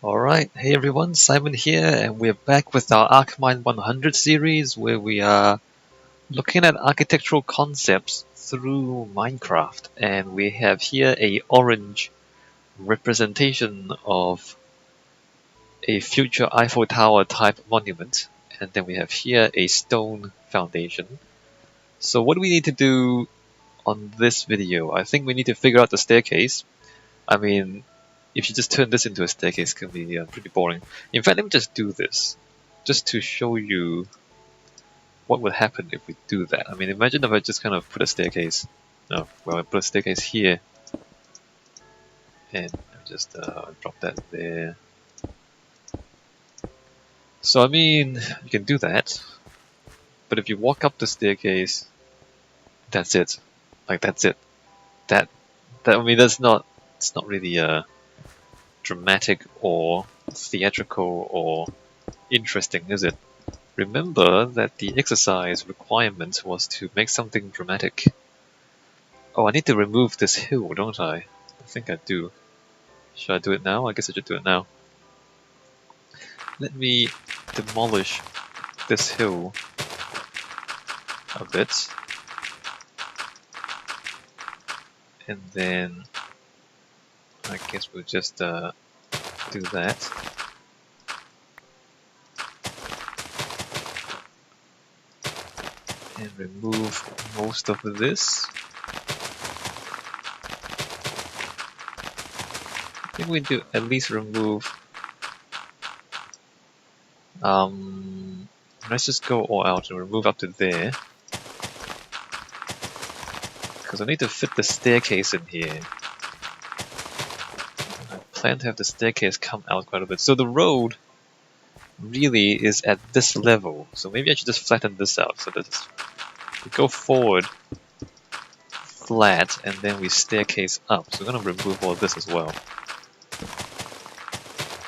Alright, hey everyone, Simon here, and we're back with our ARCHMINE100 series where we are looking at architectural concepts through Minecraft. And we have here a orange representation of a future Eiffel Tower type monument, and then we have here a stone foundation. So what do we need to do on this video? I think we need to figure out the staircase. I mean, if you just turn this into a staircase, it can be pretty boring. In fact, let me just do this, just to show you what would happen if we do that. I mean, imagine if I just kind of put a staircase. Oh, well, I put a staircase here, and I just drop that there. So I mean, you can do that, but if you walk up the staircase, that's it. Like that's it. That I mean, it's not really dramatic or theatrical or interesting, is it? Remember that the exercise requirement was to make something dramatic. Oh, I need to remove this hill, don't I? I think I do. Should I do it now? I guess I should do it now. Let me demolish this hill a bit. And then I guess we'll just do that. And remove most of this. I think we do at least remove. Let's just go all out and remove up to there. Because I need to fit the staircase in here. I plan to have the staircase come out quite a bit. So the road really is at this level. So maybe I should just flatten this out so that we go forward flat and then we staircase up. So we're going to remove all this as well.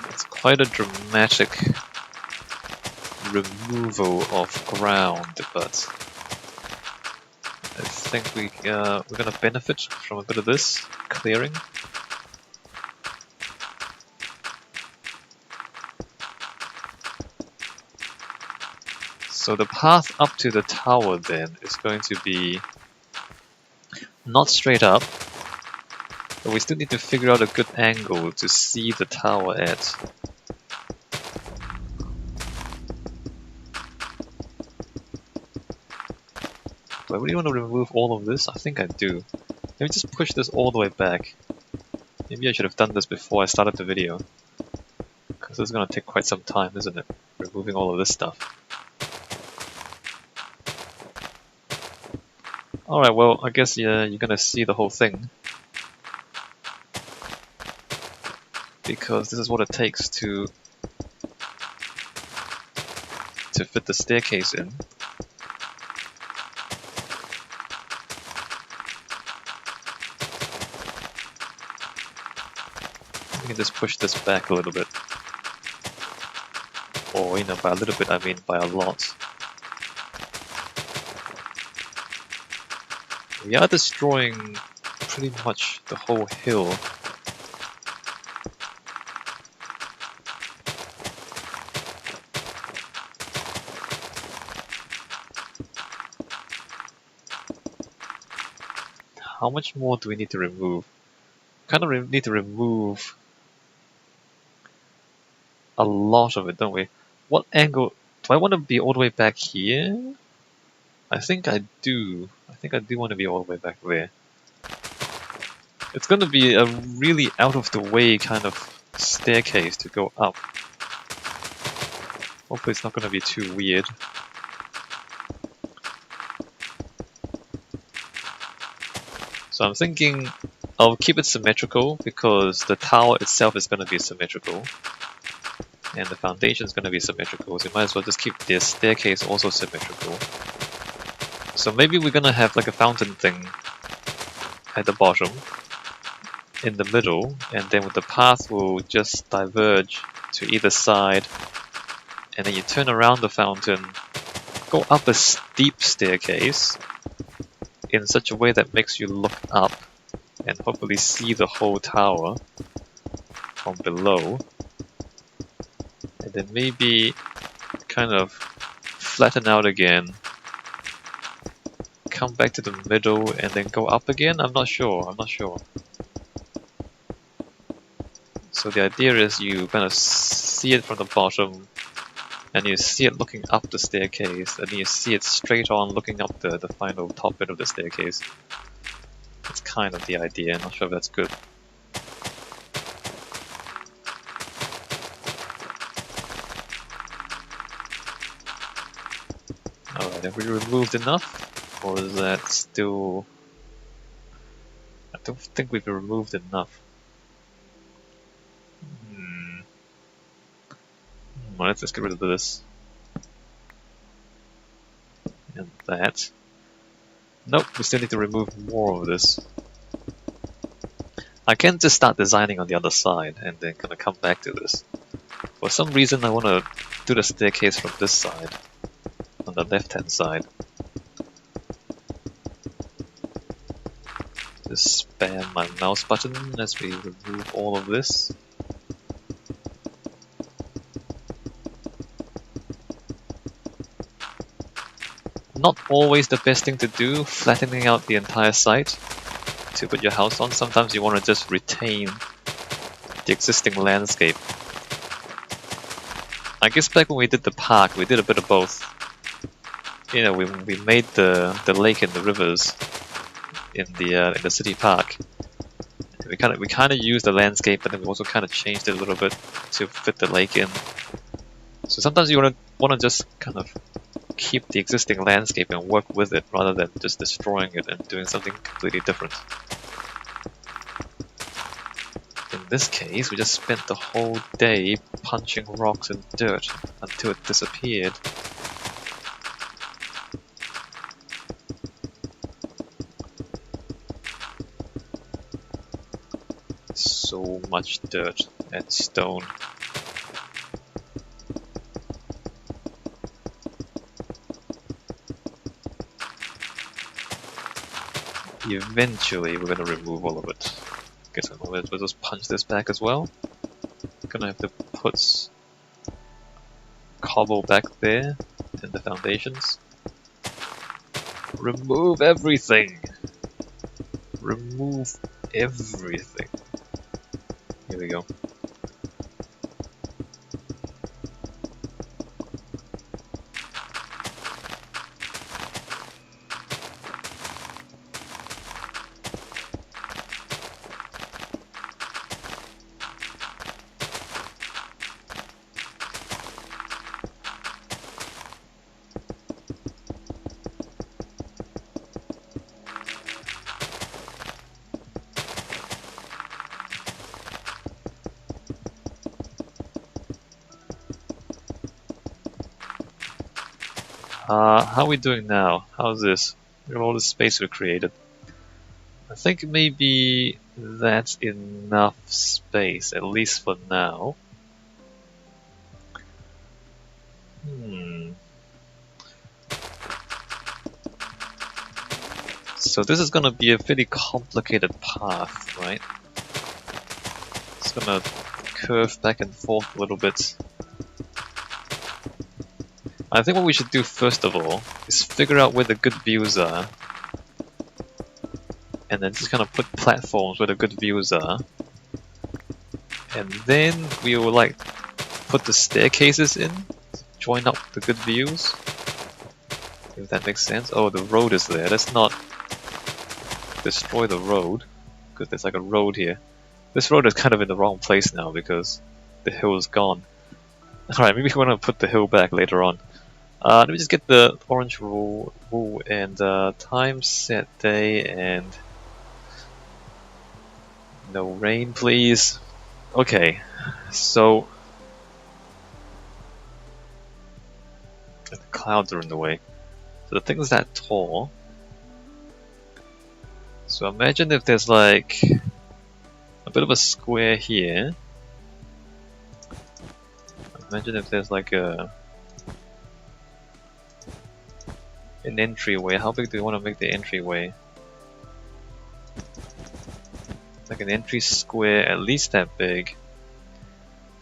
It's quite a dramatic removal of ground, but I think we're going to benefit from a bit of this clearing. So the path up to the tower then is going to be not straight up, but we still need to figure out a good angle to see the tower at. Do I really want to remove all of this? I think I do. Let me just push this all the way back. Maybe I should have done this before I started the video, because this is going to take quite some time, isn't it? Removing all of this stuff. Alright, well, I guess you're gonna see the whole thing. Because this is what it takes to fit the staircase in. We can just push this back a little bit. Or, you know, by a little bit I mean by a lot. We are destroying pretty much the whole hill. How much more do we need to remove? Kind of need to remove a lot of it, don't we? What angle? Do I want to be all the way back here? I think I do. I think I do want to be all the way back there. It's going to be a really out of the way kind of staircase to go up. Hopefully it's not going to be too weird. So I'm thinking I'll keep it symmetrical because the tower itself is going to be symmetrical. And the foundation is going to be symmetrical, so you might as well just keep the staircase also symmetrical. So maybe we're going to have like a fountain thing at the bottom, in the middle, and then the path will just diverge to either side, and then you turn around the fountain, go up a steep staircase in such a way that makes you look up and hopefully see the whole tower from below. and then maybe kind of flatten out again, come back to the middle, and then go up again? I'm not sure. So the idea is you kind of see it from the bottom, and you see it looking up the staircase, and then you see it straight on looking up the final top bit of the staircase. That's kind of the idea. I'm not sure if that's good. Alright, have we removed enough? Or is that still... I don't think we've removed enough. Well, let's just get rid of this. And that. Nope, we still need to remove more of this. I can just start designing on the other side and then kind of come back to this. For some reason I want to do the staircase from this side, on the left hand side. Just spam my mouse button as we remove all of this. Not always the best thing to do, flattening out the entire site to put your house on. Sometimes you want to just retain the existing landscape. I guess back when we did the park, we did a bit of both. You know, we made the lake and the rivers in the city park. We kind of used the landscape, but then we also kind of changed it a little bit to fit the lake in. So sometimes you want to just kind of keep the existing landscape and work with it rather than just destroying it and doing something completely different. In this case, we just spent the whole day punching rocks and dirt until it disappeared. So much dirt and stone. Eventually, we're gonna remove all of it. Guess we'll just punch this back as well. Gonna have to put cobble back there in the foundations. Remove everything! Remove everything. Here we go. How are we doing now? How's this? Look at all the space we created. I think maybe that's enough space, at least for now. So this is gonna be a pretty complicated path, right? It's gonna curve back and forth a little bit. I think what we should do first of all is figure out where the good views are, and then just kind of put platforms where the good views are, and then we will like put the staircases in, join up the good views, if that makes sense. Oh, the road is there. Let's not destroy the road, because there's like a road here. This road is kind of in the wrong place now because the hill is gone. Alright, maybe we want to put the hill back later on. Let me just get the orange wool and time set day and no rain please. Okay, so the clouds are in the way. So the thing is that tall. So imagine if there's like a bit of a square here. Imagine if there's like an entryway. How big do you want to make the entryway? Like an entry square at least that big.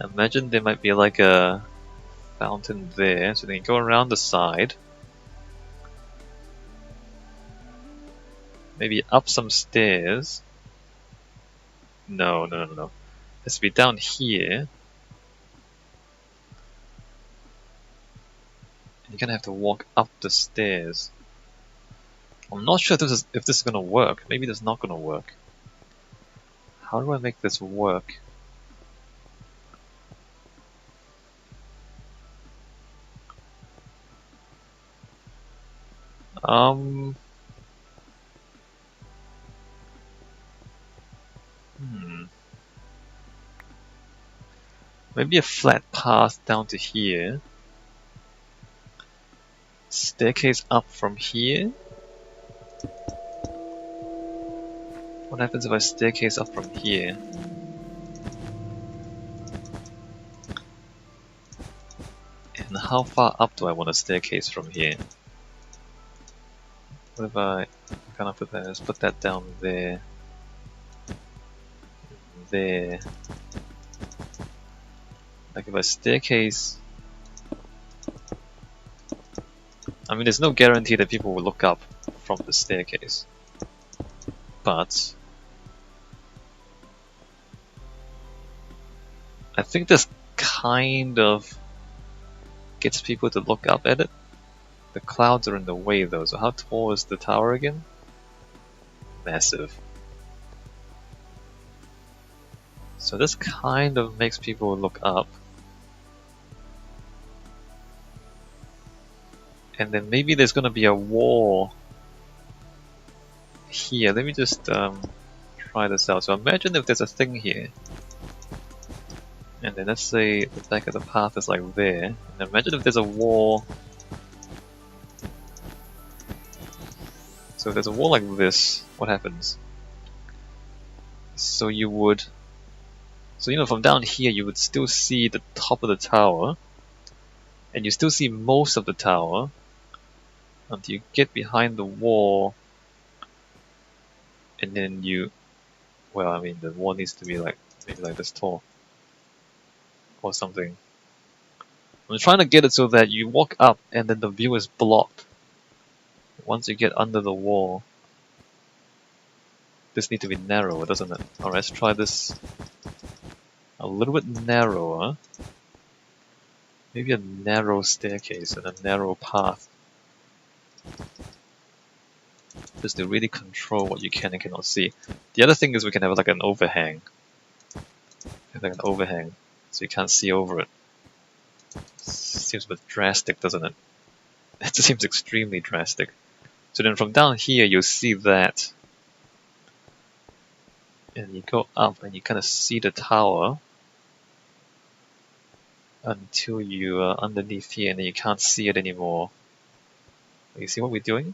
Imagine there might be like a fountain there, so then you go around the side. Maybe up some stairs. No. It has to be down here. You're gonna have to walk up the stairs. I'm not sure if this is gonna work. Maybe this is not gonna work. How do I make this work? Maybe a flat path down to here. Staircase up from here. What happens if I staircase up from here? And how far up do I want a staircase from here? What if I kind of put that? Let's put that down there. There. Like if I staircase. I mean, there's no guarantee that people will look up from the staircase. But I think this kind of gets people to look up at it. The clouds are in the way though, so how tall is the tower again? Massive. So this kind of makes people look up. And then maybe there's gonna be a wall here. Let me just try this out. So imagine if there's a thing here. And then let's say the back of the path is like there. And imagine if there's a wall. So if there's a wall like this, what happens? So you would... So, you know, from down here you would still see the top of the tower. And you still see most of the tower. Until you get behind the wall. And then you... Well, I mean, the wall needs to be like, maybe like this tall. Or something. I'm trying to get it so that you walk up and then the view is blocked. Once you get under the wall. This needs to be narrower, doesn't it? Alright, let's try this a little bit narrower. Maybe a narrow staircase and a narrow path. Just to really control what you can and cannot see. The other thing is we can have like an overhang. Like an overhang, so you can't see over it. Seems a bit drastic, doesn't it? It seems extremely drastic. So then from down here you'll see that. And you go up and you kind of see the tower. Until you are underneath here and then you can't see it anymore. You see what we're doing?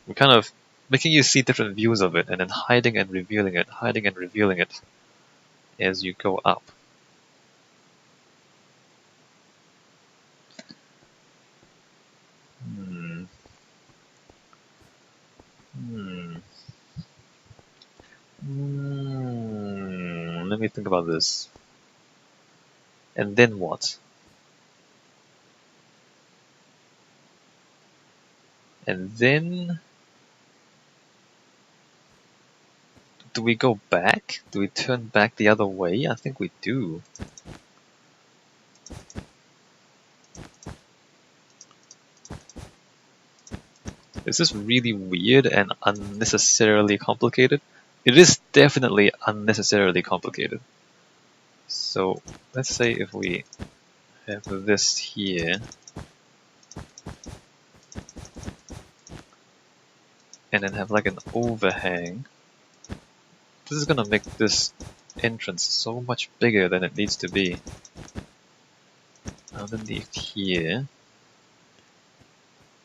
We're kind of making you see different views of it and then hiding and revealing it, hiding and revealing it as you go up. Let me think about this. And then what? And then... Do we go back? Do we turn back the other way? I think we do. Is this really weird and unnecessarily complicated? It is definitely unnecessarily complicated. So let's say if we have this here and then have like an overhang. This is gonna make this entrance so much bigger than it needs to be. Underneath here,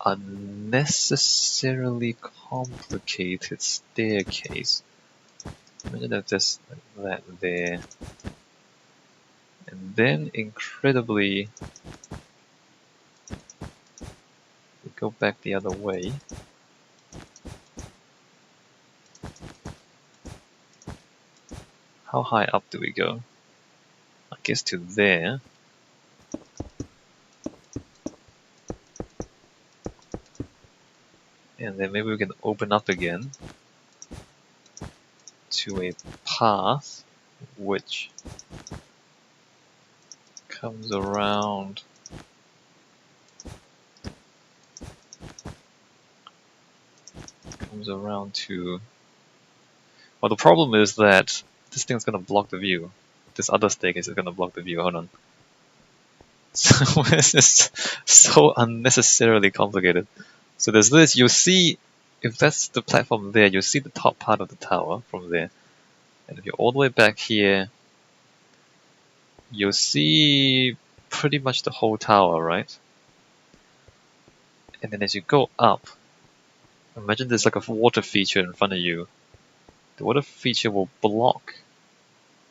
unnecessarily complicated staircase. Imagine if there's that there. And then incredibly, we go back the other way. How high up do we go? I guess to there. And then maybe we can open up again to a path which comes around to... Well, the problem is that this thing's gonna block the view. This other staircase is gonna block the view. Hold on. So this is so unnecessarily complicated. So there's this. You'll see, if that's the platform there, you'll see the top part of the tower from there. And if you're all the way back here, you'll see pretty much the whole tower, right? And then as you go up, imagine there's like a water feature in front of you. The water feature will block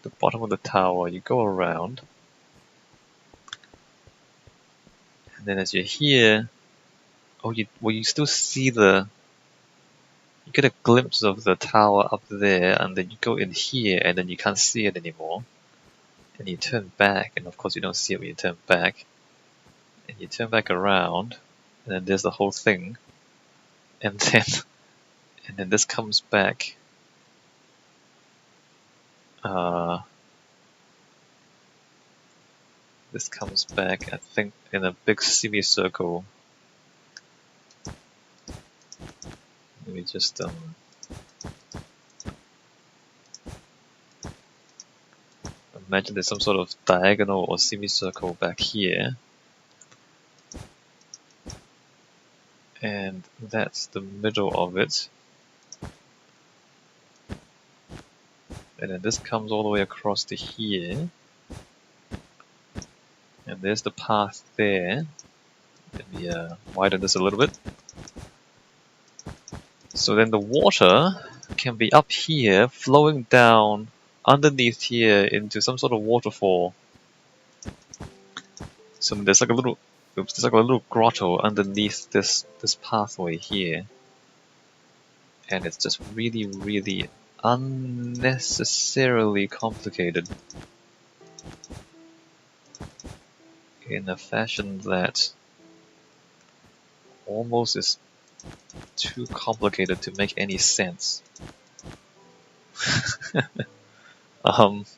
the bottom of the tower. You go around, and then as you're here, you still see you get a glimpse of the tower up there, and then you go in here, and then you can't see it anymore. And you turn back, and of course you don't see it when you turn back. And you turn back around, and then there's the whole thing. And then this comes back. This comes back, I think, in a big semicircle. Let me just imagine there's some sort of diagonal or semicircle back here. And that's the middle of it. And then this comes all the way across to here. And there's the path there. Let me widen this a little bit. So then the water can be up here, flowing down underneath here into some sort of waterfall. So there's like a little grotto underneath this pathway here. And it's just really, really unnecessarily complicated in a fashion that almost is too complicated to make any sense. Let's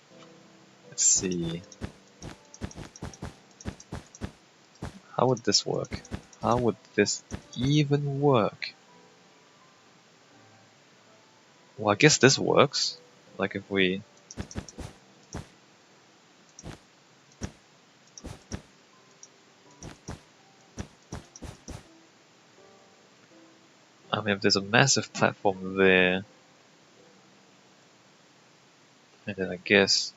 see. How would this work? How would this even work? Well, I guess this works. Like if we... I mean, if there's a massive platform there, and then I guess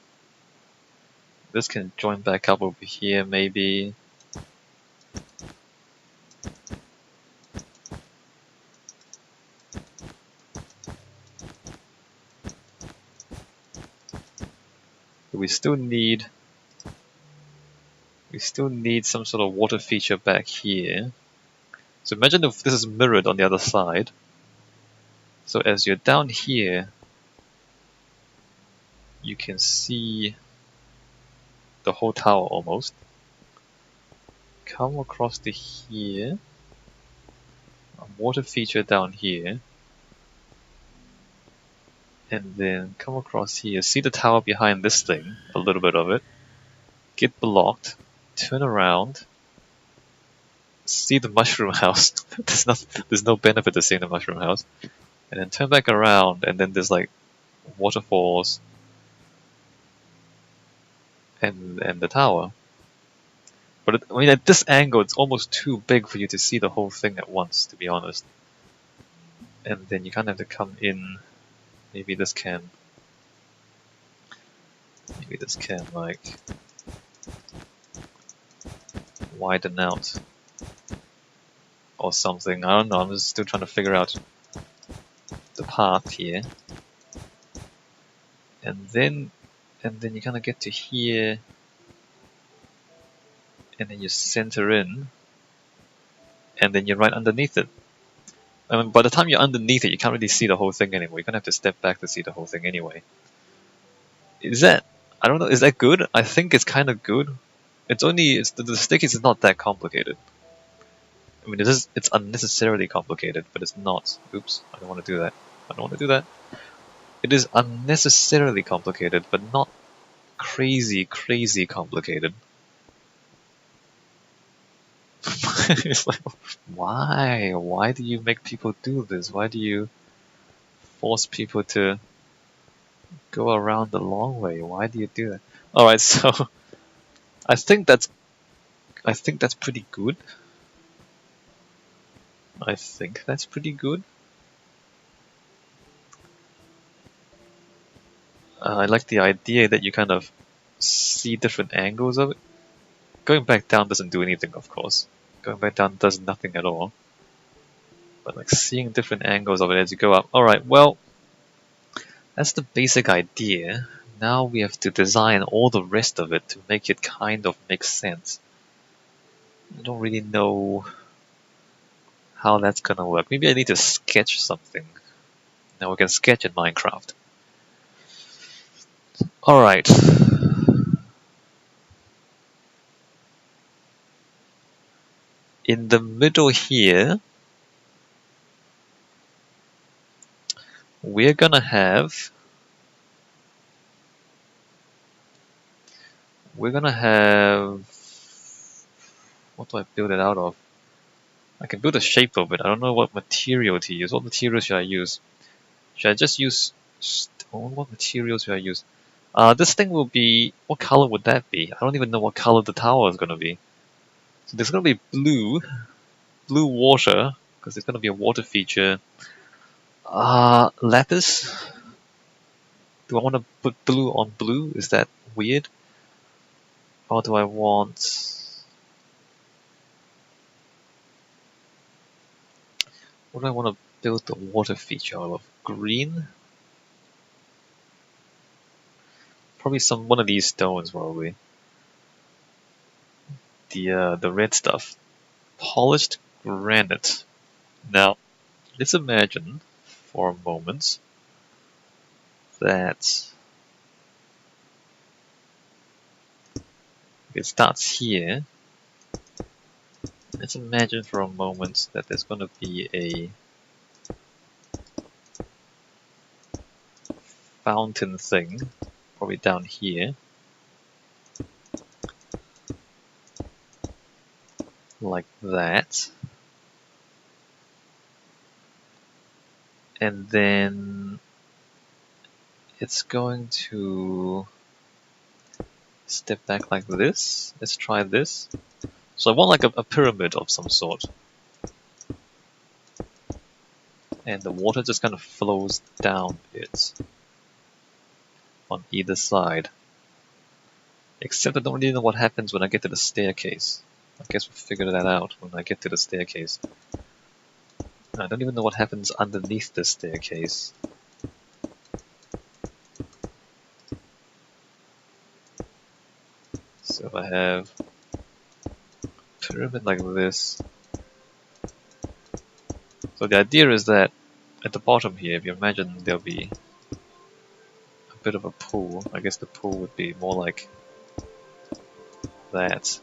this can join back up over here, maybe. But we still need some sort of water feature back here. So imagine if this is mirrored on the other side. So as you're down here, you can see the whole tower almost. Come across to here. A water feature down here. And then come across here. See the tower behind this thing, a little bit of it. Get blocked. Turn around. See the mushroom house. There's no benefit to seeing the mushroom house. And then turn back around, and then there's like waterfalls and the tower. But I mean, at this angle, it's almost too big for you to see the whole thing at once, to be honest. And then you kind of have to come in. Maybe this can like widen out or something. I don't know. I'm just still trying to figure out the path here. And then you kind of get to here, and then you center in, and then you're right underneath it. I mean, by the time you're underneath it, you can't really see the whole thing anymore. You're gonna have to step back to see the whole thing anyway. I don't know, is that good? I think it's kind of good. The staircase is not that complicated. I mean, it's unnecessarily complicated, but it's not. Oops, I don't want to do that. I don't want to do that. It is unnecessarily complicated, but not crazy complicated. It's like, why? Why do you make people do this? Why do you force people to go around the long way? Why do you do that? Alright, so I think that's pretty good. I think that's pretty good. I like the idea that you kind of see different angles of it. Going back down doesn't do anything, of course. Going back down does nothing at all. But like seeing different angles of it as you go up. Alright, well, that's the basic idea. Now we have to design all the rest of it to make it kind of make sense. I don't really know how that's gonna work. Maybe I need to sketch something. Now we can sketch in Minecraft. Alright. In the middle here, we're gonna have what do I build it out of? I can build a shape of it. I don't know what material to use. What material should I use? Should I just use stone? What materials should I use? This thing will be... What color would that be? I don't even know what color the tower is going to be. So there's going to be blue water, because there's going to be a water feature. Lapis? Do I want to put blue on blue? Is that weird? Or do I want... What do I want to build the water feature out of? Green? Probably one of these stones, probably. The red stuff. Polished granite. Now, let's imagine for a moment that it starts here. Let's imagine for a moment that there's going to be a fountain thing, probably down here. Like that. And then it's going to step back like this. Let's try this. So I want like a pyramid of some sort. And the water just kind of flows down it on either side. Except I don't really know what happens when I get to the staircase. I guess we'll figure that out when I get to the staircase. I don't even know what happens underneath the staircase. So if I have a pyramid like this. So the idea is that at the bottom here, if you imagine there'll be a bit of a pool. I guess the pool would be more like that.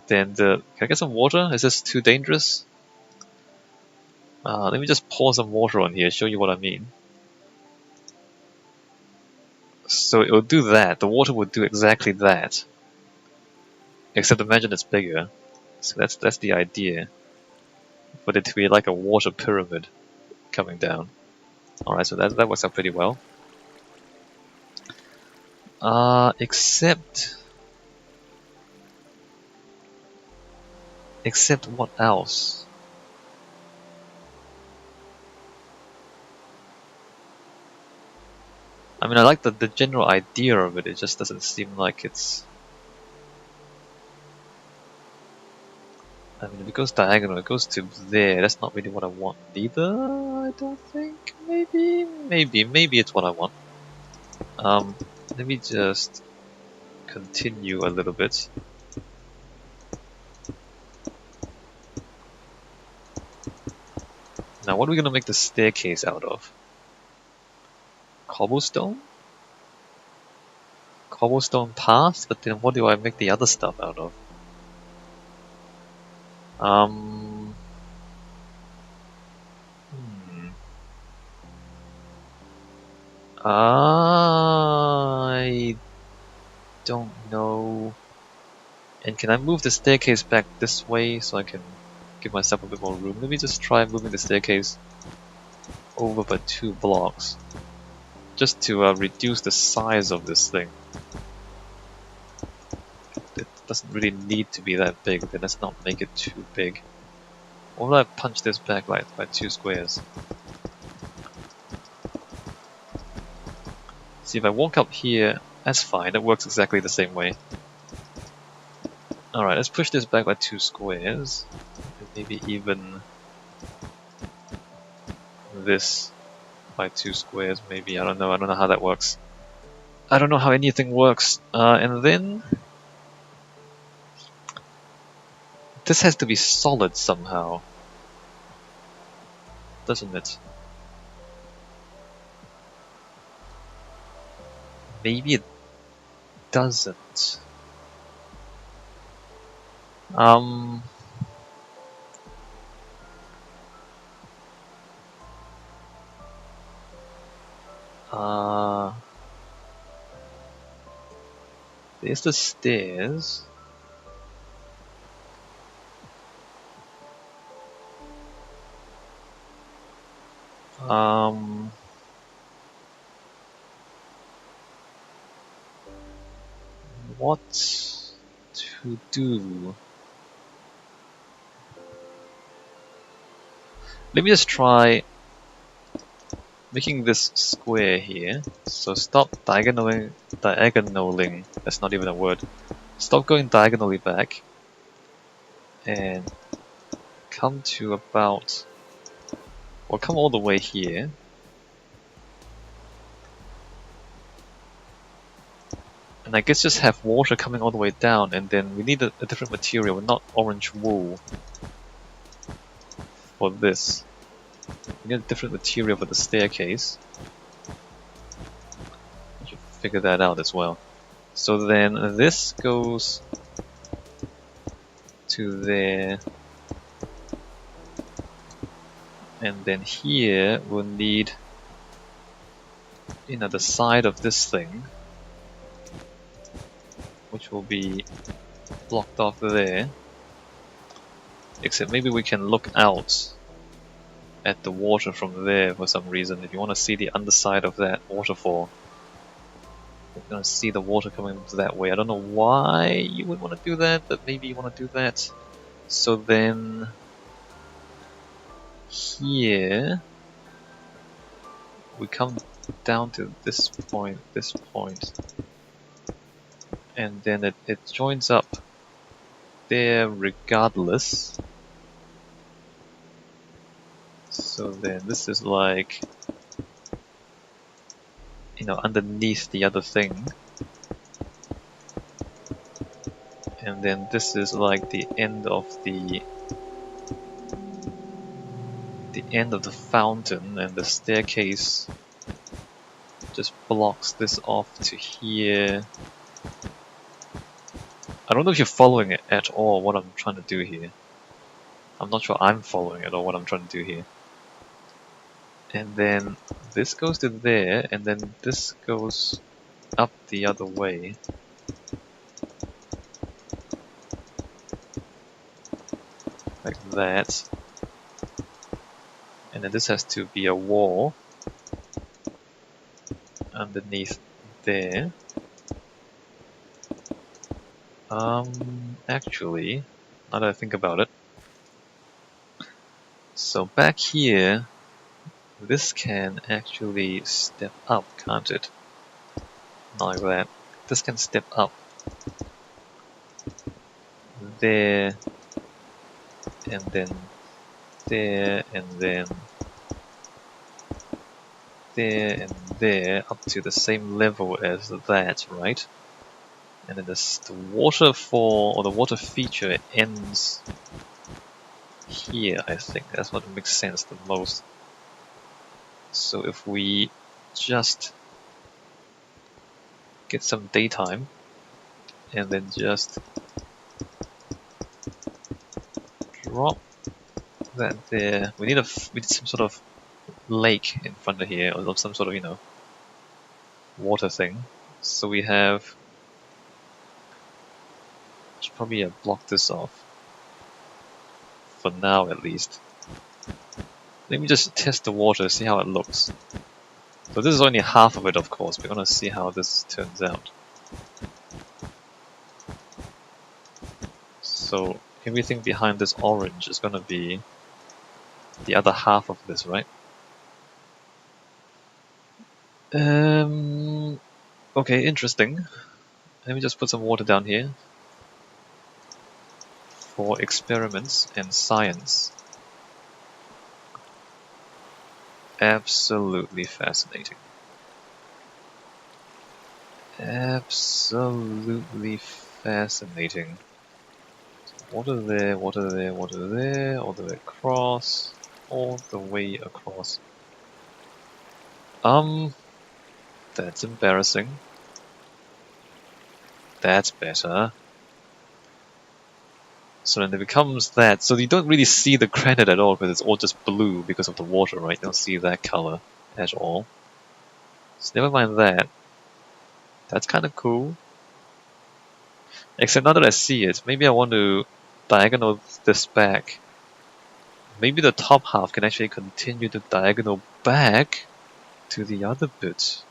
Then can I get some water? Is this too dangerous? Let me just pour some water on here, show you what I mean. So it will do that. The water would do exactly that. Except imagine it's bigger. So that's the idea. For it to be like a water pyramid coming down. Alright, so that works out pretty well. Except what else? I mean, I like the general idea of it, it just doesn't seem like it's... I mean, if it goes diagonal, it goes to there, that's not really what I want either, I don't think. Maybe it's what I want. Let me just continue a little bit. Now, what are we going to make the staircase out of? Cobblestone? cobblestone path, but then what do I make the other stuff out of? I don't know. And can I move the staircase back this way so I can give myself a bit more room? Let me just try moving the staircase over by 2 blocks. Just to reduce the size of this thing. It doesn't really need to be that big, then let's not make it too big. Or will I punch this back by 2 squares? See, if I walk up here, that's fine, it works exactly the same way. Alright, let's push this back by 2 squares. And maybe even this by 2 squares, maybe. I don't know how that works. I don't know how anything works. And then this has to be solid somehow, doesn't it? Maybe it doesn't. There's the stairs. What to do? Let me just try making this square here. So stop diagonaling, that's not even a word. Stop going diagonally back and come to about, well, come all the way here. And I guess just have water coming all the way down, and then we need a different material, not orange wool for this. We need a different material for the staircase. I should figure that out as well. So then this goes to there. And then here we'll need, the side of this thing, which will be blocked off there. Except maybe we can look out at the water from there for some reason. If you want to see the underside of that waterfall, you're going to see the water coming that way. I don't know why you would want to do that, but maybe you want to do that. So then here we come down to this point, and then it joins up there regardless. So then this is like, underneath the other thing. And then this is like the end of the fountain, and the staircase just blocks this off to here. I don't know if you're following it at all, what I'm trying to do here. I'm not sure I'm following it or what I'm trying to do here. And then this goes to there, and then this goes up the other way. Like that. And then this has to be a wall underneath there. Actually, now that I think about it, so back here, this can actually step up, can't it? Not like that. This can step up. There, and then there, and then there, and there, up to the same level as that, right? And then the waterfall, or the water feature, ends here, I think. That's what makes sense the most. So if we just get some daytime, and then just drop that there. We need some sort of lake in front of here, or some sort of, you know, water thing. So we have, should probably block this off for now at least. Let me just test the water, see how it looks. So this is only half of it, of course. We're gonna see how this turns out. So everything behind this orange is gonna be the other half of this, right? Okay, interesting. Let me just put some water down here for experiments and science. Absolutely fascinating. Absolutely fascinating. Water there, water there, water there, all the way across, all the way across. That's embarrassing. That's better. So then it becomes that. So you don't really see the granite at all because it's all just blue because of the water, right? You don't see that color at all. So never mind that. That's kind of cool. Except now that I see it, maybe I want to diagonal this back. Maybe the top half can actually continue to diagonal back to the other bit.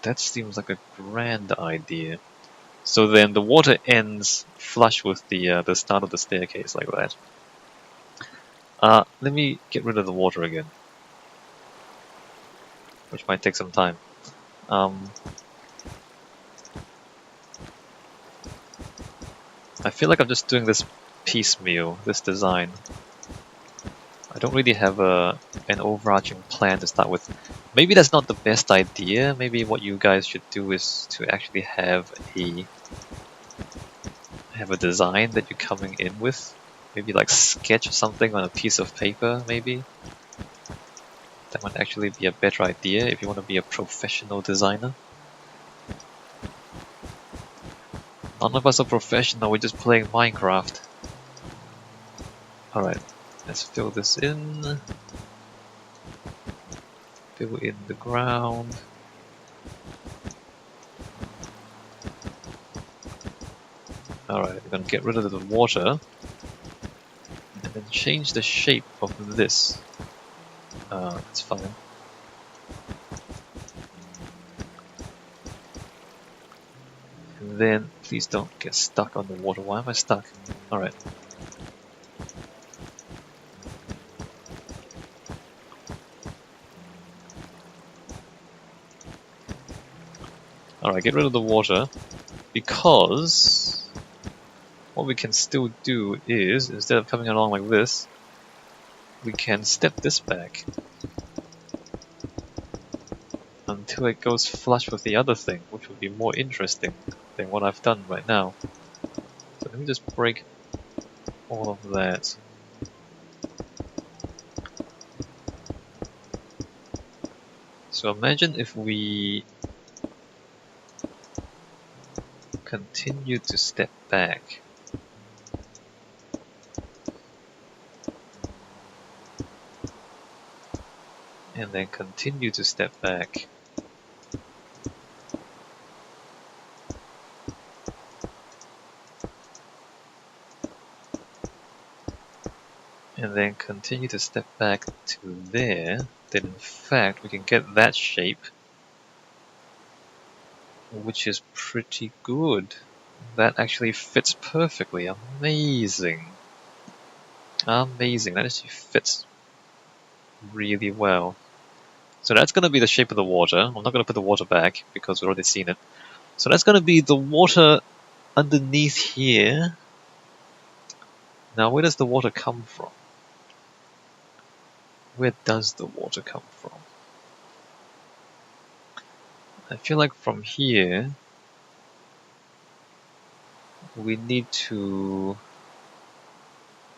That seems like a grand idea. So then the water ends flush with the start of the staircase like that. Let me get rid of the water again, which might take some time. I feel like I'm just doing this piecemeal, this design. I don't really have an overarching plan to start with. Maybe that's not the best idea. Maybe what you guys should do is to actually have a design that you're coming in with. Maybe like sketch something on a piece of paper, maybe. That might actually be a better idea if you want to be a professional designer. None of us are professional, we're just playing Minecraft. Alright, let's fill this in. Fill in the ground. Alright, we're gonna get rid of the water. And then change the shape of this. That's fine. And then, please don't get stuck on the water. Why am I stuck? Alright. Alright, get rid of the water. Because what we can still do is, instead of coming along like this, we can step this back until it goes flush with the other thing, which would be more interesting than what I've done right now. So let me just break all of that. So imagine if we continue to step back. And then continue to step back. And then continue to step back to there. Then in fact we can get that shape, which is pretty good. That actually fits perfectly. Amazing. Amazing. That actually fits really well. So that's going to be the shape of the water. I'm not going to put the water back because we've already seen it. So that's going to be the water underneath here. Now where does the water come from? Where does the water come from? I feel like from here we need to...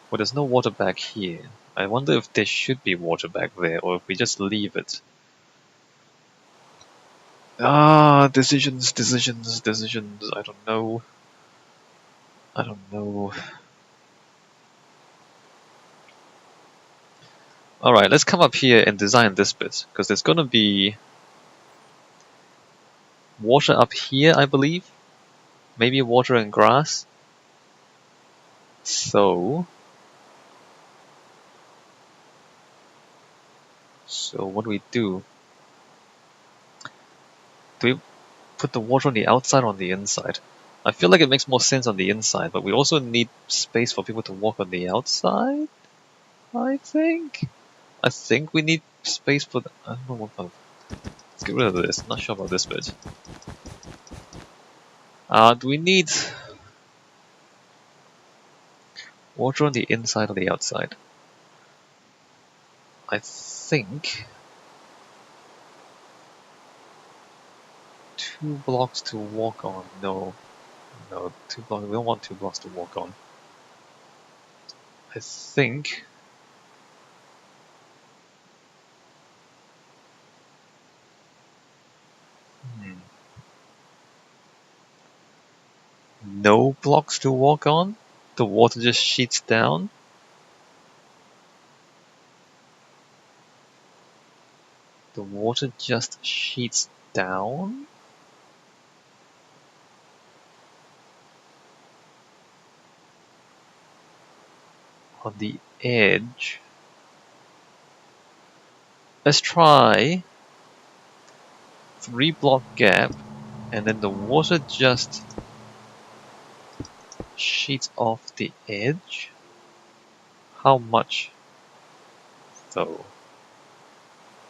Well, there's no water back here. I wonder if there should be water back there, or if we just leave it. Decisions, decisions, decisions. I don't know. I don't know. Alright, let's come up here and design this bit, because there's gonna be water up here, I believe. Maybe water and grass. So what do we do? Do we put the water on the outside or on the inside? I feel like it makes more sense on the inside, but we also need space for people to walk on the outside, I think. I think we need space for the... I don't know what about... Let's get rid of this. Not sure about this bit. Do we need water on the inside or the outside? I think 2 blocks to walk on. No, 2 blocks. We don't want 2 blocks to walk on. I think no blocks to walk on. The water just sheets down. The water just sheets down. On the edge. Let's try 3 block gap, and then the water just sheets off the edge. How much though?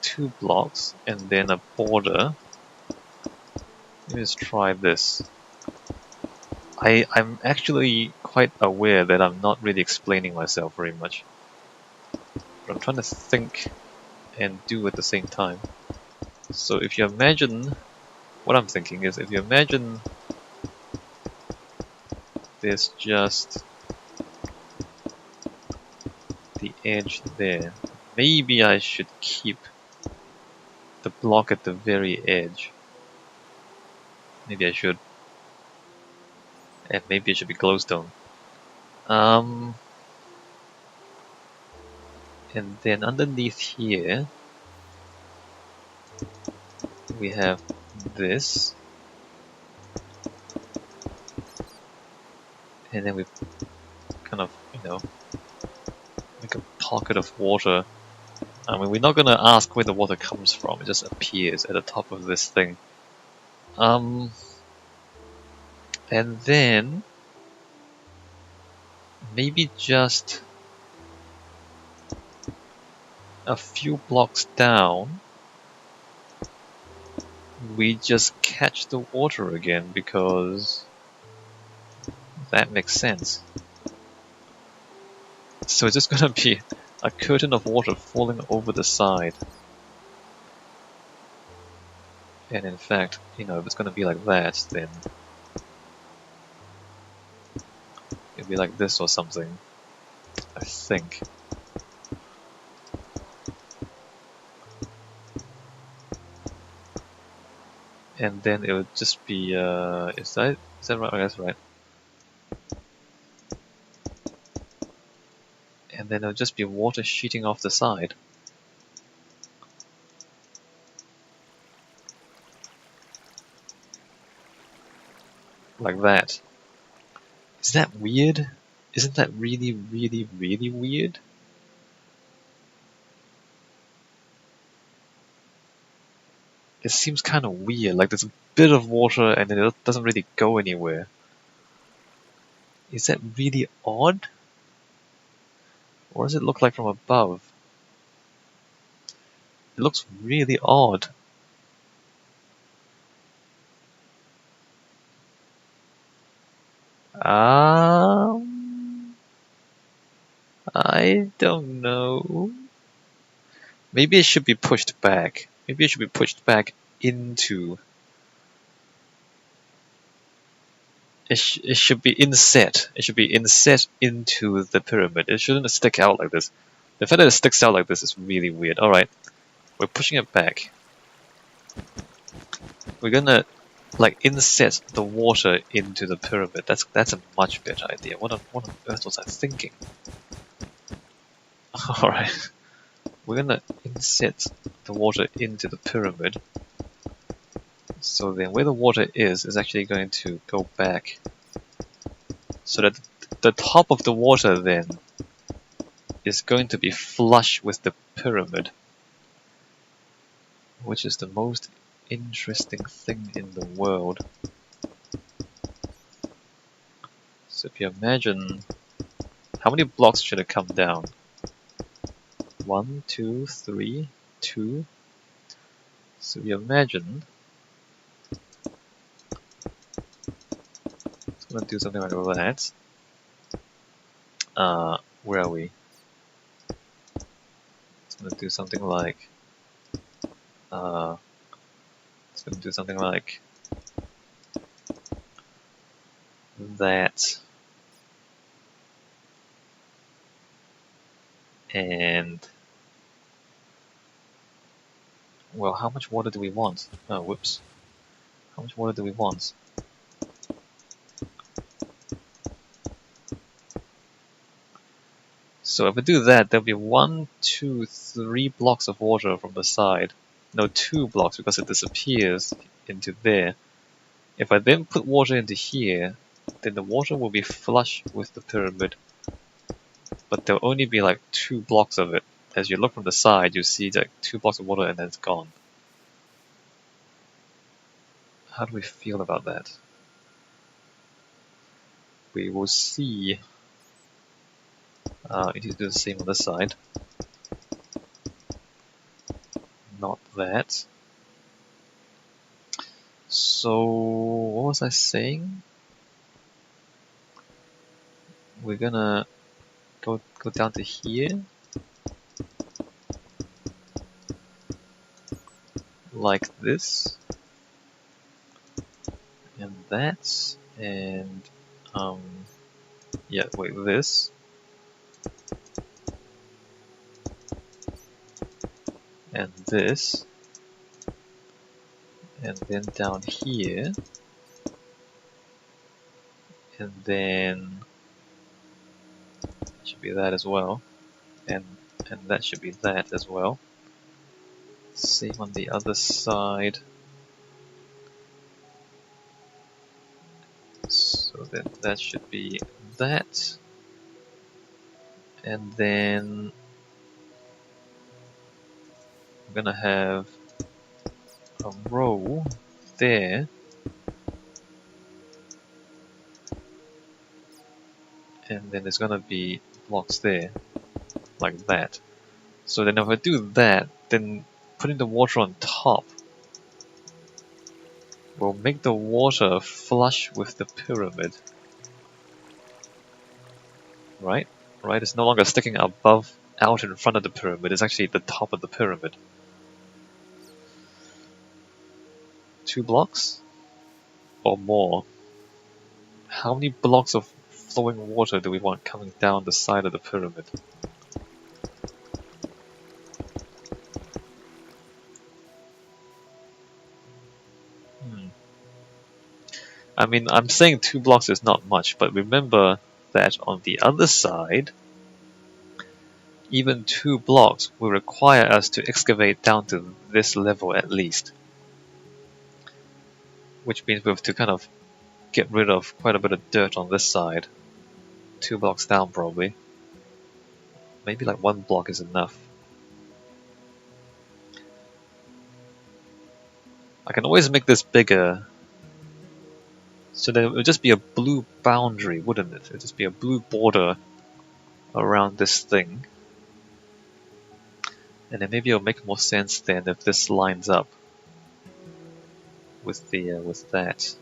2 blocks and then a border. Let me just try this. I'm actually quite aware that I'm not really explaining myself very much, but I'm trying to think and do at the same time. So if you imagine, what I'm thinking is, if you imagine there's just the edge there, maybe I should keep the block at the very edge. Maybe I should. And maybe it should be glowstone. And then underneath here we have this, and then we kind of, make a pocket of water. I mean, we're not gonna ask where the water comes from, it just appears at the top of this thing. And then maybe just a few blocks down, we just catch the water again, because that makes sense. So it's just gonna be a curtain of water falling over the side. And in fact, if it's gonna be like that, then it'd be like this or something, I think. And then it would just be, is that right? Oh, that's right. And then it would just be water sheeting off the side. Like that. Is that weird? Isn't that really, really, really weird? It seems kind of weird, like there's a bit of water and then it doesn't really go anywhere. Is that really odd? What does it look like from above? It looks really odd. I don't know. Maybe it should be pushed back. Maybe it should be pushed back into... It should be inset. It should be inset into the pyramid. It shouldn't stick out like this. The fact that it sticks out like this is really weird. Alright, we're pushing it back. we're gonna like inset the water into the pyramid. That's a much better idea. What on earth was I thinking? Alright. We're gonna inset the water into the pyramid. So then where the water is actually going to go back. So that the top of the water then is going to be flush with the pyramid. Which is the most interesting thing in the world. So if you imagine, how many blocks should it come down? 1, 2, 3, 2. So you imagine, it's gonna do something like that. Where are we? It's gonna do something like, it's gonna do something like that. And well, how much water do we want? Oh, whoops. How much water do we want? So if I do that, there'll be 1, 2, 3 blocks of water from the side. No, 2 blocks because it disappears into there. If I then put water into here, then the water will be flush with the pyramid. But there'll only be like 2 blocks of it. As you look from the side, you see like 2 blocks of water and then it's gone. How do we feel about that? We will see. We need to do the same on this side. Not that. So, what was I saying? We're gonna go down to here. Like this. And that. And, yeah, wait, this. And this. And then down here. And then it should be that as well. And that should be that as well. Same on the other side. So then that should be that. And then I'm gonna have a row there. And then there's gonna be blocks there, like that. So then if I do that, then putting the water on top will make the water flush with the pyramid. Right? Right? It's no longer sticking above, out in front of the pyramid, it's actually at the top of the pyramid. 2 blocks? Or more? How many blocks of flowing water do we want coming down the side of the pyramid? I mean, I'm saying 2 blocks is not much, but remember that on the other side, even 2 blocks will require us to excavate down to this level at least. Which means we have to kind of get rid of quite a bit of dirt on this side. 2 blocks down probably. Maybe like 1 block is enough. I can always make this bigger. So then it would just be a blue boundary, wouldn't it? It would just be a blue border around this thing. And then maybe it'll make more sense then if this lines up with the with that.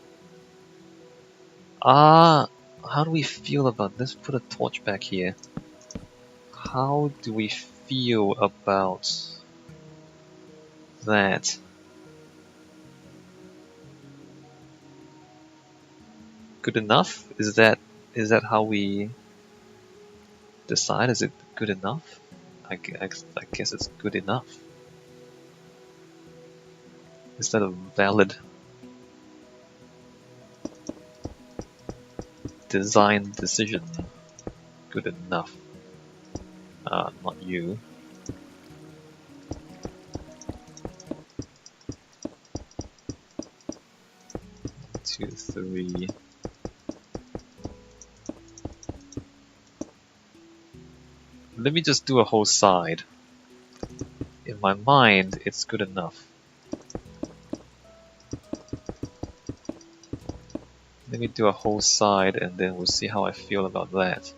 How do we feel about this? Put a torch back here. How do we feel about that? Good enough? Is that how we decide? Is it good enough? I guess it's good enough. Is that a valid design decision good enough? Not you. Two, three. Let me just do a whole side. In my mind, it's good enough. Let me do a whole side and then we'll see how I feel about that.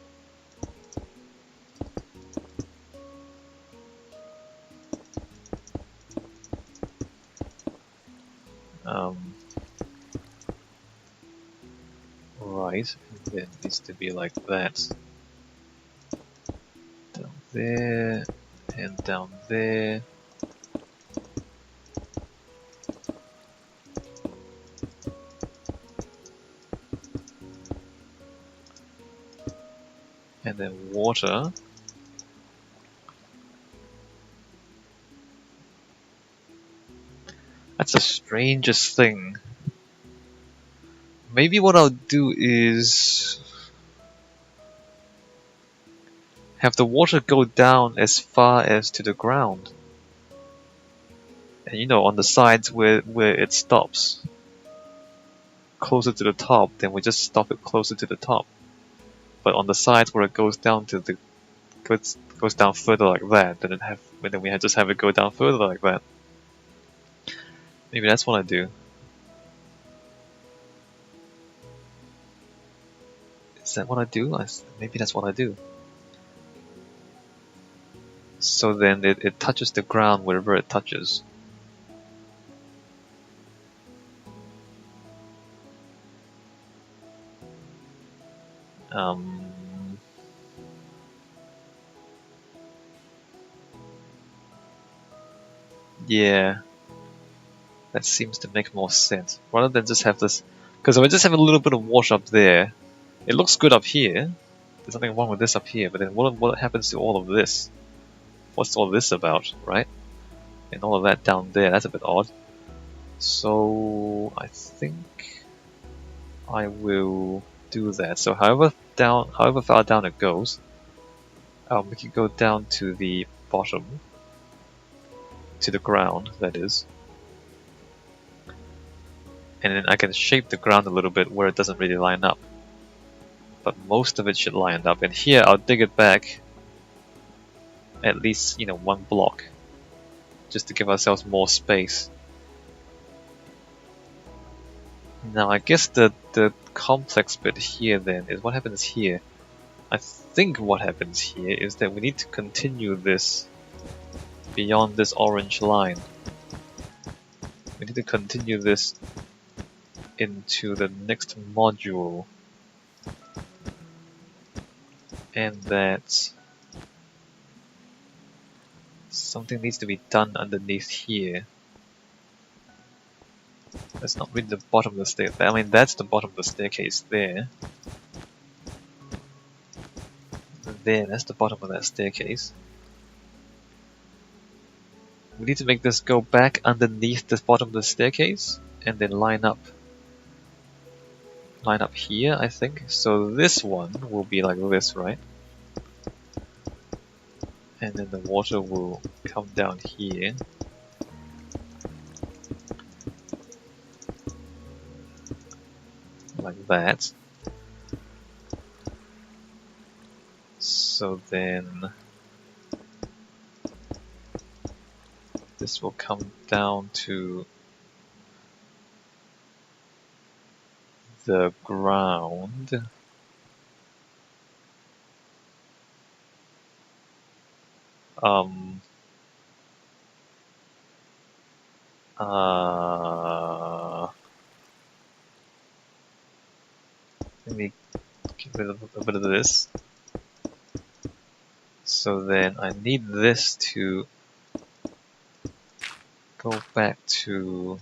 Right, and then it needs to be like that. Down there, and down there. And then water. That's the strangest thing. Maybe what I'll do is have the water go down as far as to the ground. And you know, on the sides where it stops, closer to the top, then we just stop it closer to the top. But on the sides where it goes down to the goes down further like that, then we just have it go down further like that. Maybe that's what I do. Is that what I do? Maybe that's what I do. So then it touches the ground wherever it touches. Yeah, that seems to make more sense. Rather than just have this, because if I just have a little bit of water up there, it looks good up here. There's nothing wrong with this up here, but then what happens to all of this? What's all this about, right? And all of that down there, that's a bit odd. So I think I will do that. So however far down it goes, I'll make it go down to the bottom, to the ground, that is. And then I can shape the ground a little bit where it doesn't really line up. But most of it should line up. And here I'll dig it back at least, you know, one block, just to give ourselves more space. Now I guess the complex bit here then is what happens here. I think what happens here is that we need to continue this beyond this orange line. We need to continue this into the next module. And that something needs to be done underneath here. That's not really the bottom of the staircase. I mean, that's the bottom of the staircase there. There, that's the bottom of that staircase. We need to make this go back underneath the bottom of the staircase and then line up here, I think. So this one will be like this, right? And then the water will come down here. Like that. So then this will come down to the ground. Let me get rid of a bit of this. So then I need this to go back to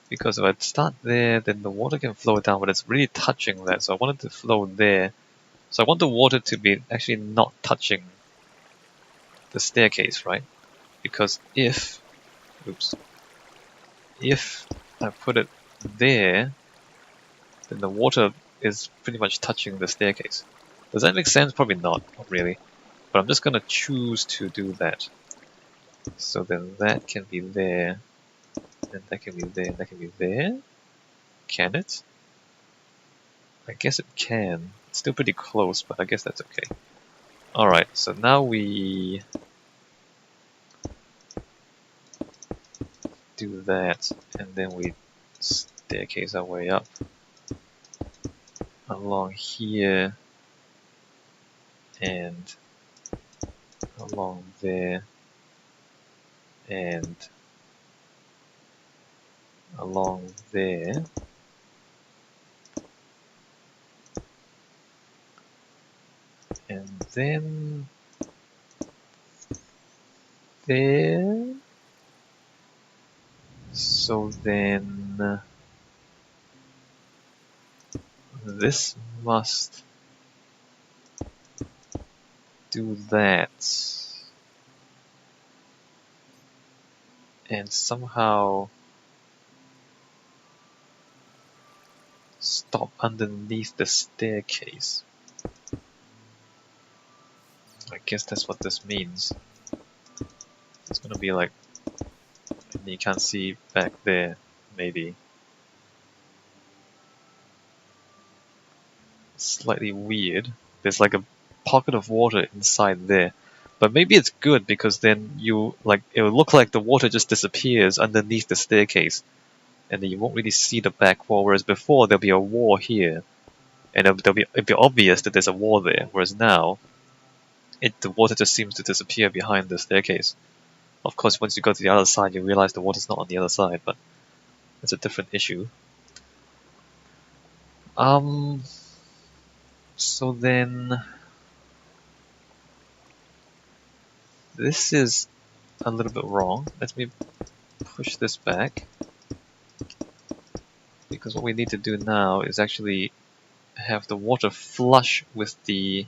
because if I start there, then the water can flow down, but it's really touching that, so I want it to flow there. So I want the water to be actually not touching the staircase, right? Because if I put it there, then the water is pretty much touching the staircase. Does that make sense? Probably not really. But I'm just gonna choose to do that. So then that can be there, and that can be there, and that can be there. Can it? I guess it can. It's still pretty close, but I guess that's okay. Alright, so now we do that, and then we staircase our way up along here and along there and along there. And then there. So then this must do that. And somehow stop underneath the staircase. I guess that's what this means. It's gonna be like, and you can't see back there, maybe. Slightly weird. There's like a pocket of water inside there. But maybe it's good because then you like it will look like the water just disappears underneath the staircase. And then you won't really see the back wall, whereas before there'll be a wall here. And it'll be obvious that there's a wall there, whereas now the water just seems to disappear behind the staircase. Of course, once you go to the other side, you realize the water's not on the other side, but it's a different issue. So then this is a little bit wrong. Let me push this back, because what we need to do now is actually have the water flush with the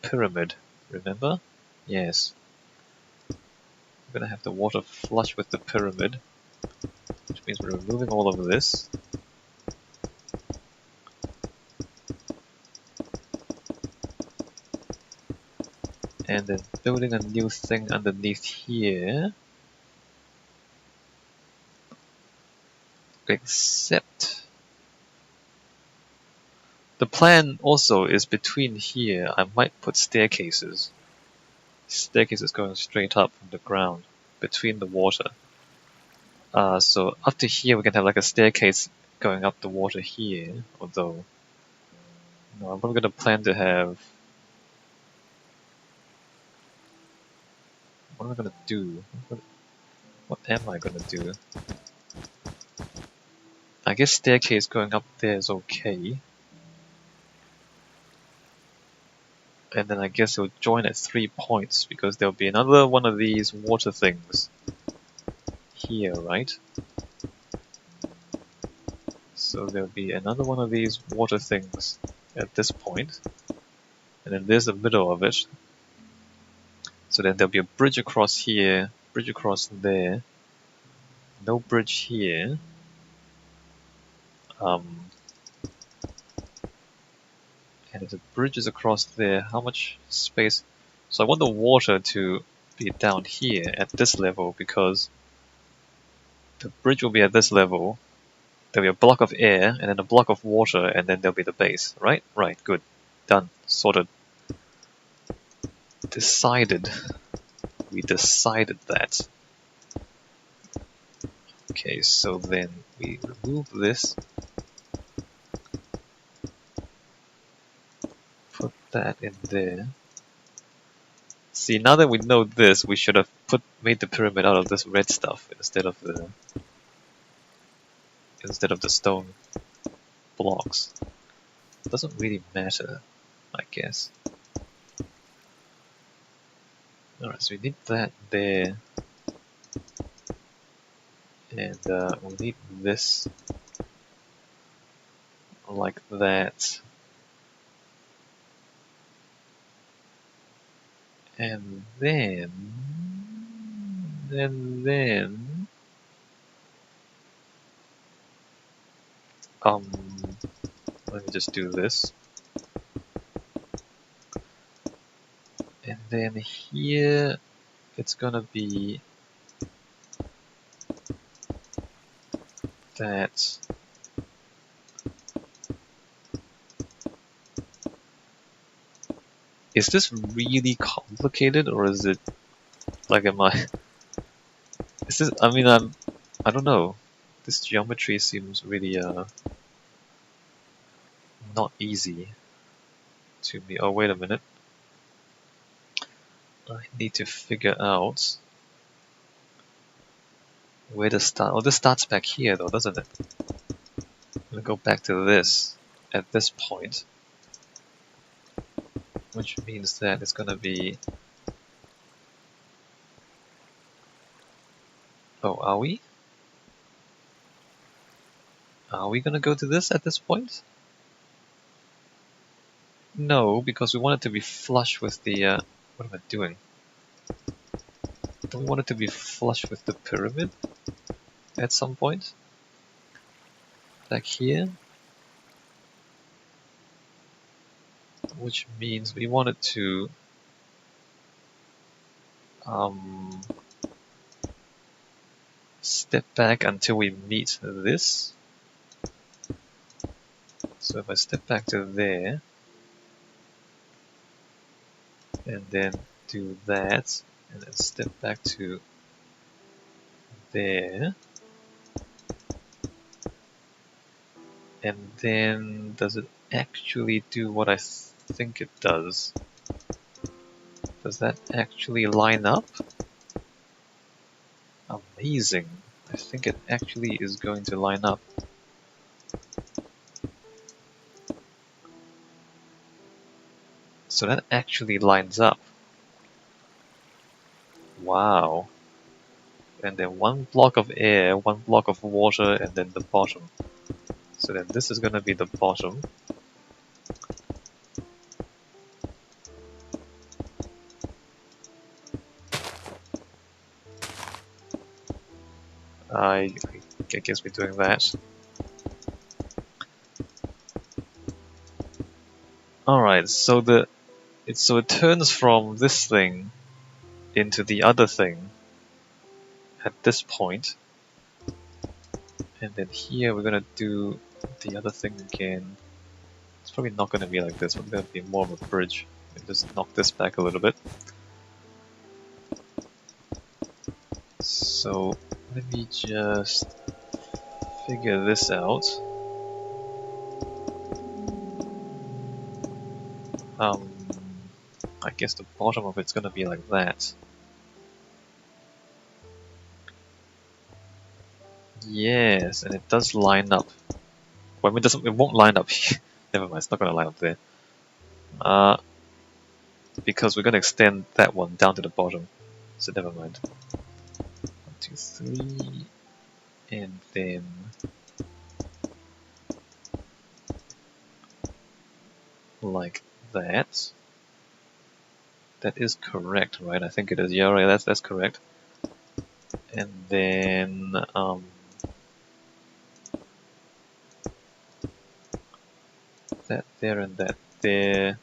pyramid. Remember? Yes. We're gonna have the water flush with the pyramid, which means we're removing all of this. And then building a new thing underneath here. Except the plan also is between here, I might put staircases. Staircases going straight up from the ground between the water. So up to here we can have like a staircase going up the water here, although no, I'm probably gonna plan to have. What am I gonna do? What am I gonna do? I guess staircase going up there is okay. And then I guess it'll join at 3 points, because there'll be another one of these water things here, right? So there'll be another one of these water things at this point. And then there's the middle of it. So then there'll be a bridge across here, bridge across there. No bridge here. And if the bridge is across there, how much space? So I want the water to be down here at this level, because the bridge will be at this level. There'll be a block of air, and then a block of water, and then there'll be the base, right? Right, good. Done. Sorted. Decided. We decided that. Okay, so then we remove this. Put that in there. See, now that we know this, we should have made the pyramid out of this red stuff instead of the stone blocks. It doesn't really matter, I guess. Alright, so we need that there. And we need this like that. And then let me just do this. And then here it's gonna be that is this really complicated, or is it like is this, I mean, I don't know. This geometry seems really not easy to me. Oh, wait a minute. I need to figure out where to start. Oh, this starts back here though, doesn't it? I'm gonna go back to this at this point, which means that it's gonna be... Oh, are we? Are we gonna go to this at this point? No, because we want it to be flush with the... what am I doing? Don't we want it to be flush with the pyramid at some point? Back here? Which means we want it to... step back until we meet this. So if I step back to there, and then do that, and then step back to there, and then does it actually do what I think it does? Does that actually line up? Amazing. I think it actually is going to line up. So that actually lines up. Wow. And then one block of air, one block of water, and then the bottom. So then this is going to be the bottom. I guess we're doing that. Alright, so it turns from this thing into the other thing at this point. And then here we're gonna do the other thing again. It's probably not gonna be like this, it's gonna be more of a bridge. Just knock this back a little bit. So let me just figure this out. I guess the bottom of it's gonna be like that. Yes, and it does line up. Well, I mean, it won't line up here. Never mind, it's not gonna line up there. Because we're gonna extend that one down to the bottom. So never mind. 1, 2, 3, and then like that. That is correct, right? I think it is. Yeah, right. That's correct. And then that there and that there.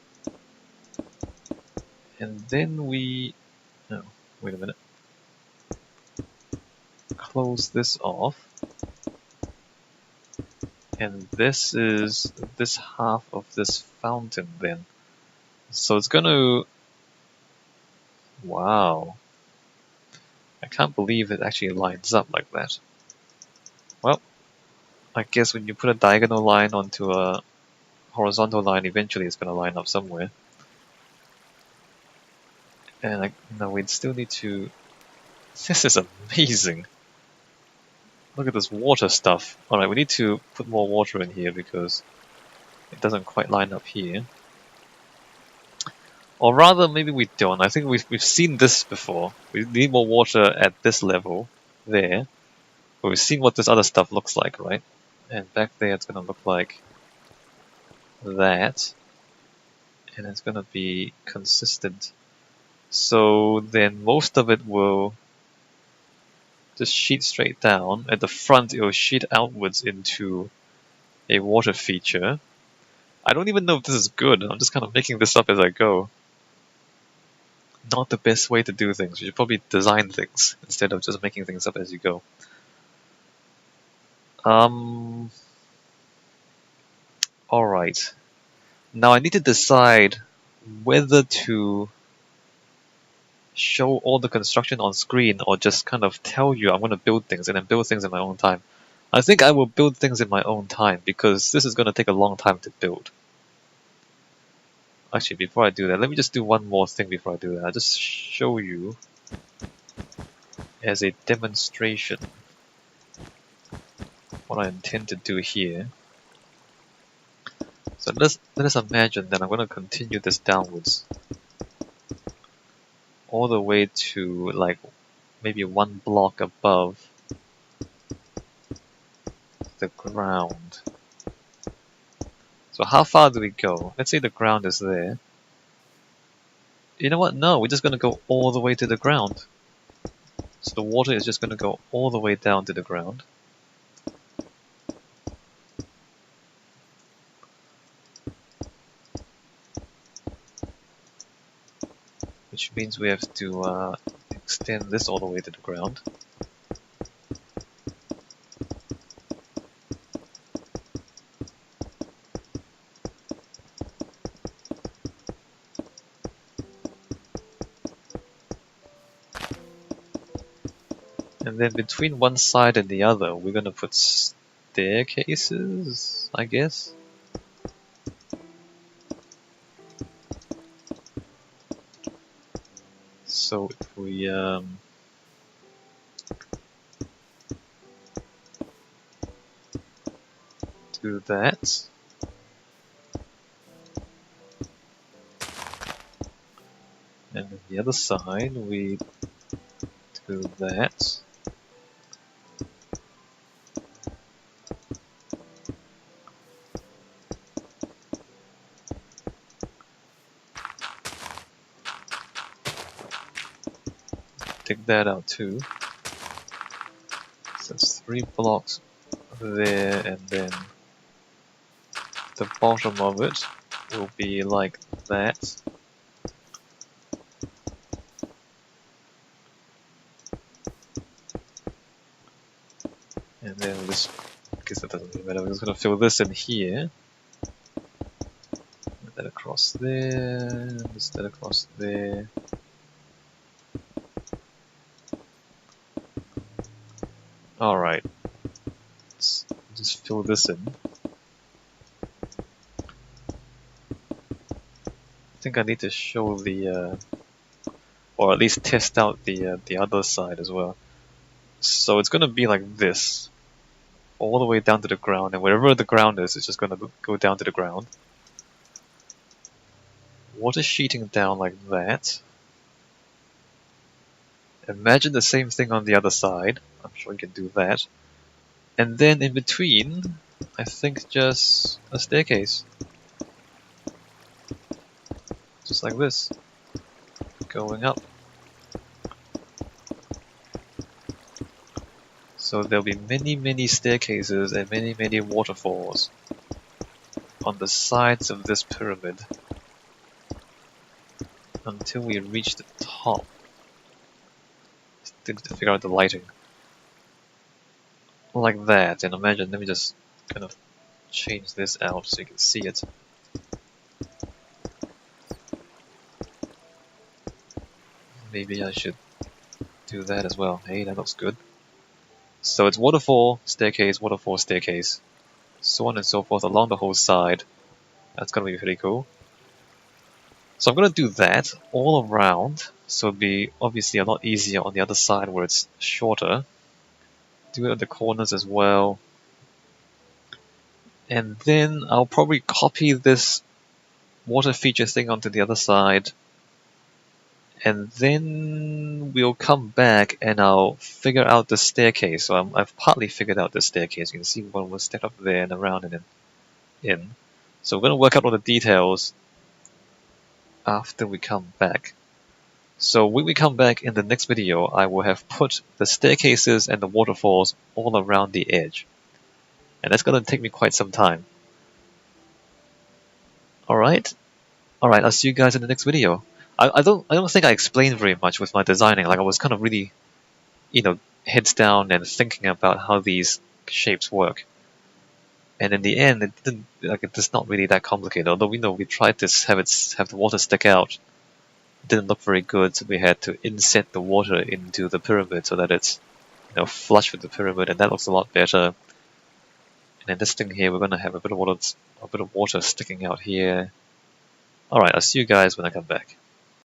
And then we... Oh, wait a minute. Close this off. And this is this half of this fountain then. So it's gonna... Wow. I can't believe it actually lines up like that. Well, I guess when you put a diagonal line onto a horizontal line, eventually it's gonna line up somewhere. And now we'd still need to... This is amazing! Look at this water stuff. Alright, we need to put more water in here because it doesn't quite line up here. Or rather, maybe we don't. I think we've seen this before. We need more water at this level, there. But we've seen what this other stuff looks like, right? And back there it's gonna look like that. And it's gonna be consistent So then most of it will just sheet straight down. At the front, it will sheet outwards into a water feature. I don't even know if this is good. I'm just kind of making this up as I go. Not the best way to do things. You should probably design things instead of just making things up as you go. Alright. Now I need to decide whether to show all the construction on screen or just kind of tell you I'm going to build things and then build things in my own time. I think I will build things in my own time because this is going to take a long time to build. Actually, before I do that, let me just do one more thing before I do that. I'll just show you as a demonstration what I intend to do here. So let us imagine that I'm going to continue this downwards all the way to like maybe one block above the ground. So how far do we go? Let's say the ground is there. You know what? No, we're just going to go all the way to the ground. So the water is just going to go all the way down to the ground. Which means we have to extend this all the way to the ground. And then between one side and the other, we're going to put staircases, I guess. So if we do that, and on the other side we do that. Take that out too. So it's 3 blocks there, and then the bottom of it will be like that. And then we'll just, I guess that doesn't really matter, we're just going to fill this in here. And that across there, just that across there. Alright, let's just fill this in. I think I need to show the, or at least test out the other side as well. So it's going to be like this, all the way down to the ground, and wherever the ground is, it's just going to go down to the ground. Water sheeting down like that. Imagine the same thing on the other side. I'm sure you can do that. And then in between, I think just a staircase. Just like this. Going up. So there'll be many staircases and many waterfalls on the sides of this pyramid until we reach the top. To figure out the lighting. Like that, and imagine, let me just kind of change this out so you can see it. Maybe I should do that as well. Hey, that looks good. So it's waterfall, staircase, so on and so forth along the whole side. That's gonna be pretty cool. So I'm gonna do that all around, so it'll be obviously a lot easier on the other side where it's shorter. Do it at the corners as well. And then I'll probably copy this water feature thing onto the other side. And then we'll come back and I'll figure out the staircase. So I've partly figured out the staircase. You can see one was stepped up there and around and then in. So we're going to work out all the details after we come back. So when we come back in the next video, I will have put the staircases and the waterfalls all around the edge. And that's going to take me quite some time. Alright? Alright, I'll see you guys in the next video. I don't think I explained very much with my designing. Like I was kind of really, heads down and thinking about how these shapes work. And in the end, it's not really that complicated. Although we tried to have the water stick out. It didn't look very good, so we had to inset the water into the pyramid so that it's flush with the pyramid, and that looks a lot better. And then this thing here, we're gonna have a bit of water sticking out here. Alright, I'll see you guys when I come back.